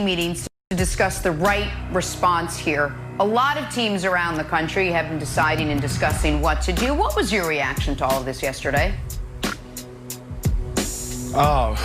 meetings to discuss the right response here. A lot of teams around the country have been deciding and discussing what to do. What was your reaction to all of this yesterday? Well,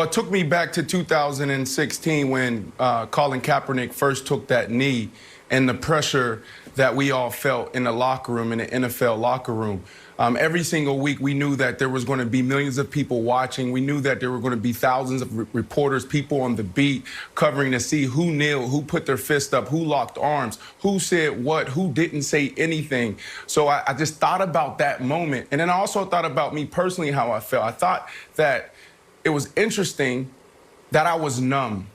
it took me back to 2016 when Colin Kaepernick first took that knee and the pressure that we all felt in the locker room, in the NFL locker room. Every single week, we knew that there was going to be millions of people watching. We knew that there were going to be thousands of reporters, people on the beat, covering to see who kneeled, who put their fist up, who locked arms, who said what, who didn't say anything. So I just thought about that moment. And then I also thought about me personally, how I felt. I thought that it was interesting that I was numb.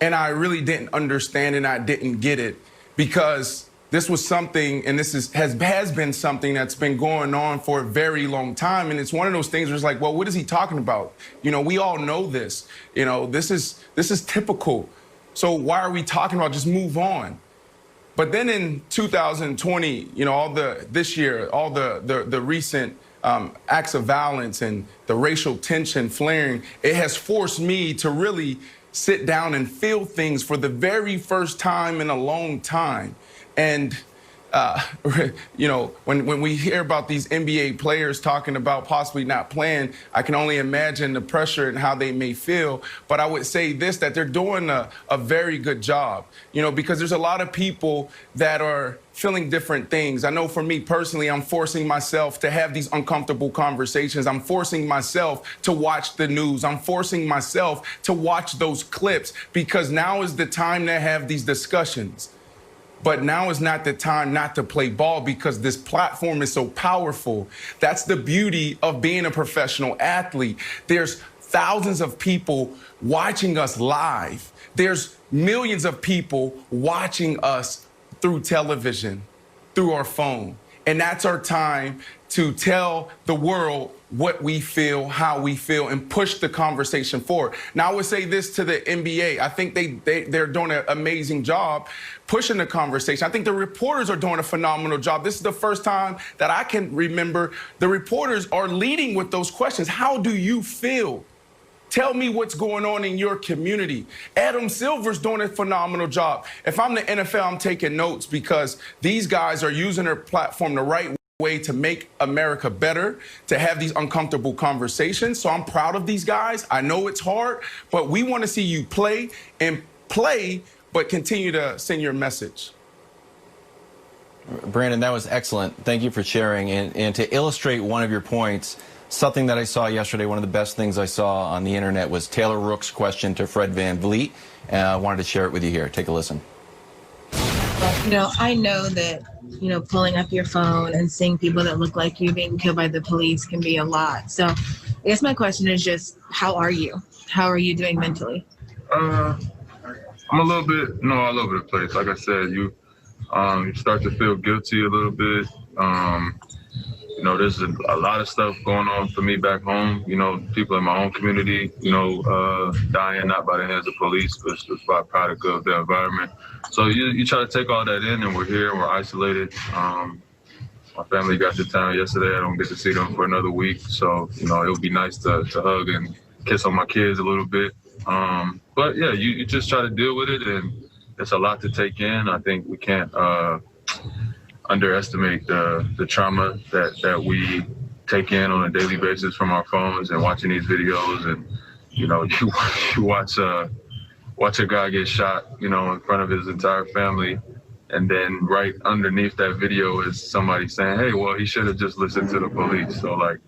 And I really didn't understand and I didn't get it, because this was something, and this has been something that's been going on for a very long time. And it's one of those things where it's like, well, what is he talking about? You know, we all know this. You know, this is typical. So why are we talking about? Just move on. But then in 2020, you know, this year, all the recent acts of violence and the racial tension flaring, it has forced me to really sit down and feel things for the very first time in a long time. And, you know, when we hear about these NBA players talking about possibly not playing, I can only imagine the pressure and how they may feel. But I would say this, that they're doing a very good job, you know, because there's a lot of people that are feeling different things. I know for me personally, I'm forcing myself to have these uncomfortable conversations. I'm forcing myself to watch the news. I'm forcing myself to watch those clips, because now is the time to have these discussions. But now is not the time not to play ball, because this platform is so powerful. That's the beauty of being a professional athlete. There's thousands of people watching us live. There's millions of people watching us through television, through our phone. And that's our time to tell the world what we feel, how we feel, and push the conversation forward. Now, I would say this to the NBA. I think they're doing an amazing job pushing the conversation. I think the reporters are doing a phenomenal job. This is the first time that I can remember the reporters are leading with those questions. How do you feel? Tell me what's going on in your community. Adam Silver's doing a phenomenal job. If I'm the NFL, I'm taking notes, because these guys are using their platform the right way to make America better, to have these uncomfortable conversations. So I'm proud of these guys. I know it's hard, but we want to see you play, but continue to send your message. Brandon, that was excellent. Thank you for sharing. And to illustrate one of your points, something that I saw yesterday, one of the best things I saw on the internet, was Taylor Rook's question to Fred VanVleet. I wanted to share it with you here. Take a listen. You know, I know that, you know, pulling up your phone and seeing people that look like you being killed by the police can be a lot. So I guess my question is just, how are you? How are you doing mentally? I'm a little bit, all over the place. Like I said, you start to feel guilty a little bit. You know, there's a lot of stuff going on for me back home. You know, people in my own community, dying not by the hands of police, but just by product of the environment. So you try to take all that in, and we're here, we're isolated. My family got to town yesterday. I don't get to see them for another week. So, you know, it would be nice to hug and kiss on my kids a little bit. But yeah, you just try to deal with it, and it's a lot to take in. I think we can't underestimate the trauma that we take in on a daily basis from our phones and watching these videos. And, you know, you watch a guy get shot, you know, in front of his entire family. And then right underneath that video is somebody saying, hey, well, he should have just listened to the police. So like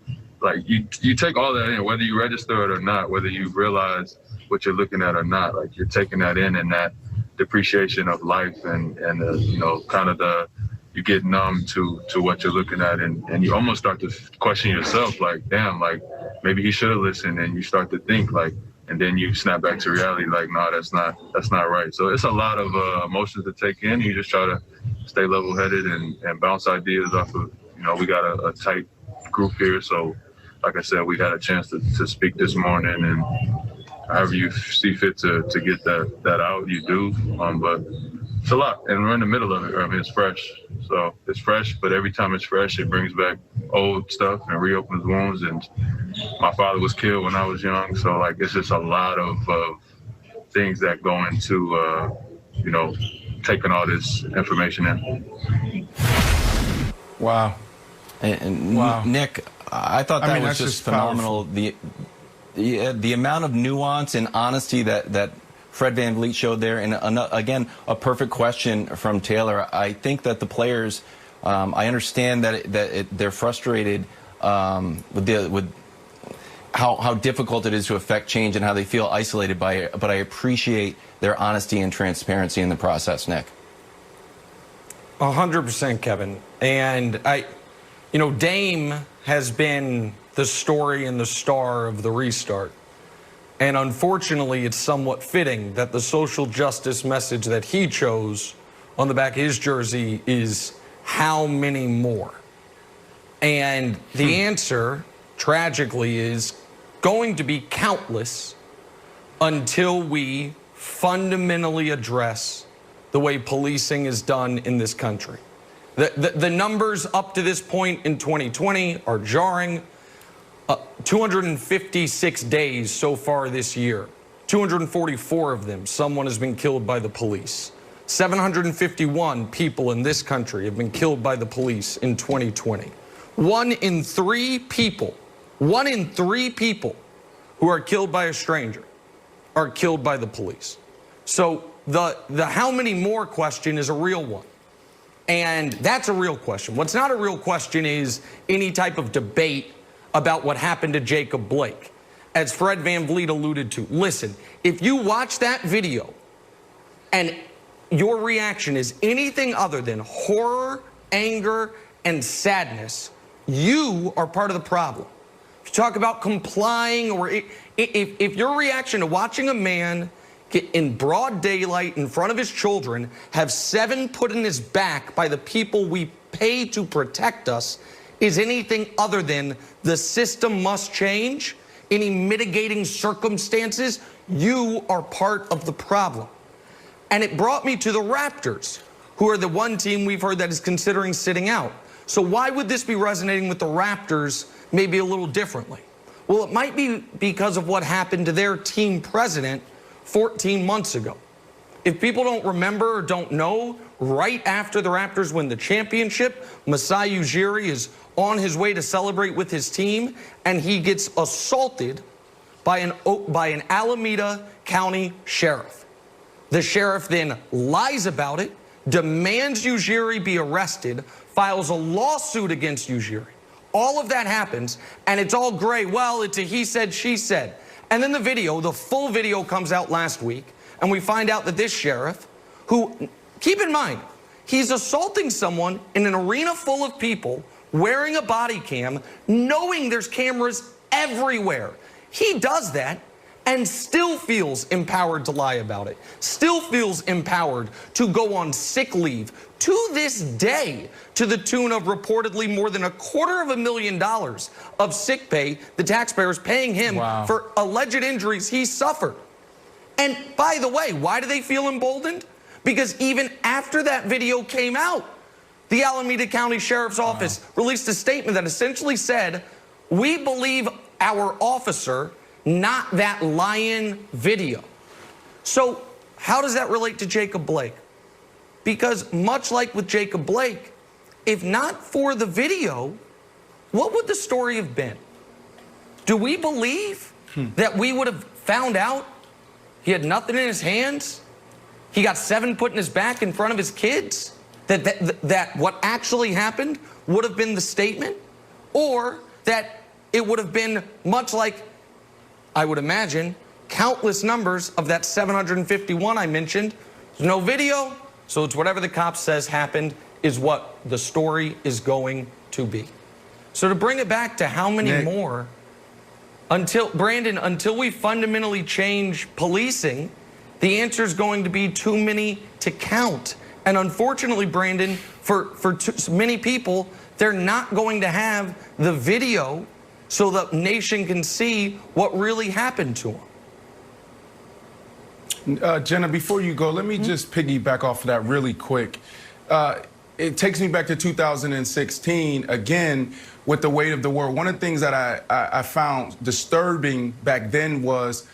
you take all that in, whether you register it or not, whether you realize what you're looking at or not, like you're taking that in, and that depreciation of life and you know, kind of you get numb to what you're looking at, and you almost start to question yourself, like, damn, like maybe he should have listened, and you start to think like, and then you snap back to reality, like, no, that's not right. So it's a lot of emotions to take in. You just try to stay level-headed and bounce ideas off of, you know, we got a tight group here. So like I said, we had a chance to speak this morning, and however you see fit to get that out, you do. But it's a lot, and we're in the middle of it. I mean, it's fresh. So it's fresh, but every time it's fresh, it brings back old stuff and reopens wounds. And my father was killed when I was young, so like it's just a lot of things that go into, you know, taking all this information in. Wow. And Wow. Nick, I thought that was just phenomenal. The amount of nuance and honesty that Fred VanVleet showed there, and again, a perfect question from Taylor. I think that the players, I understand that they're frustrated with how difficult it is to affect change and how they feel isolated by it, but I appreciate their honesty and transparency in the process, Nick. 100%, Kevin. And you know, Dame has been the story and the star of the restart. And unfortunately, it's somewhat fitting that the social justice message that he chose on the back of his jersey is how many more? And the answer, tragically, is going to be countless until we fundamentally address the way policing is done in this country. The numbers up to this point in 2020 are jarring. 256 days so far this year. 244 of them, someone has been killed by the police. 751 people in this country have been killed by the police in 2020. 1 in 3 people who are killed by a stranger are killed by the police. So the how many more question is a real one. And that's a real question. What's not a real question is any type of debate about what happened to Jacob Blake. As Fred VanVleet alluded to, listen, if you watch that video and your reaction is anything other than horror, anger, and sadness, you are part of the problem. If you talk about complying, or if your reaction to watching a man get in broad daylight in front of his children, have 7 put in his back by the people we pay to protect us, is anything other than the system must change, any mitigating circumstances, you are part of the problem. And it brought me to the Raptors, who are the one team we've heard that is considering sitting out. So why would this be resonating with the Raptors maybe a little differently? Well, it might be because of what happened to their team president 14 months ago. If people don't remember or don't know, right after the Raptors win the championship, Masai Ujiri is on his way to celebrate with his team, and he gets assaulted by an Alameda County sheriff. The sheriff then lies about it, demands Ujiri be arrested, files a lawsuit against Ujiri. All of that happens, and it's all gray. Well, it's a he said, she said. And then the full video comes out last week, and we find out that this sheriff, who, keep in mind, he's assaulting someone in an arena full of people, wearing a body cam, knowing there's cameras everywhere. He does that and still feels empowered to lie about it, still feels empowered to go on sick leave to this day, to the tune of reportedly more than $250,000 of sick pay, the taxpayers paying him for alleged injuries he suffered. And by the way, why do they feel emboldened? Because even after that video came out, the Alameda County Sheriff's Office released a statement that essentially said, we believe our officer, not that lying video. So how does that relate to Jacob Blake? Because much like with Jacob Blake, if not for the video, what would the story have been? Do we believe that we would have found out he had nothing in his hands? He got 7 put in his back in front of his kids? That what actually happened would have been the statement? Or that it would have been much like, I would imagine, countless numbers of that 751 I mentioned. There's no video, so it's whatever the cop says happened is what the story is going to be. So to bring it back to how many more, until we fundamentally change policing, the answer is going to be too many to count. And unfortunately, Brandon, for many people, they're not going to have the video so the nation can see what really happened to them. Jenna, before you go, let me just piggyback off of that really quick. It takes me back to 2016, again, with the weight of the word. One of the things that I found disturbing back then was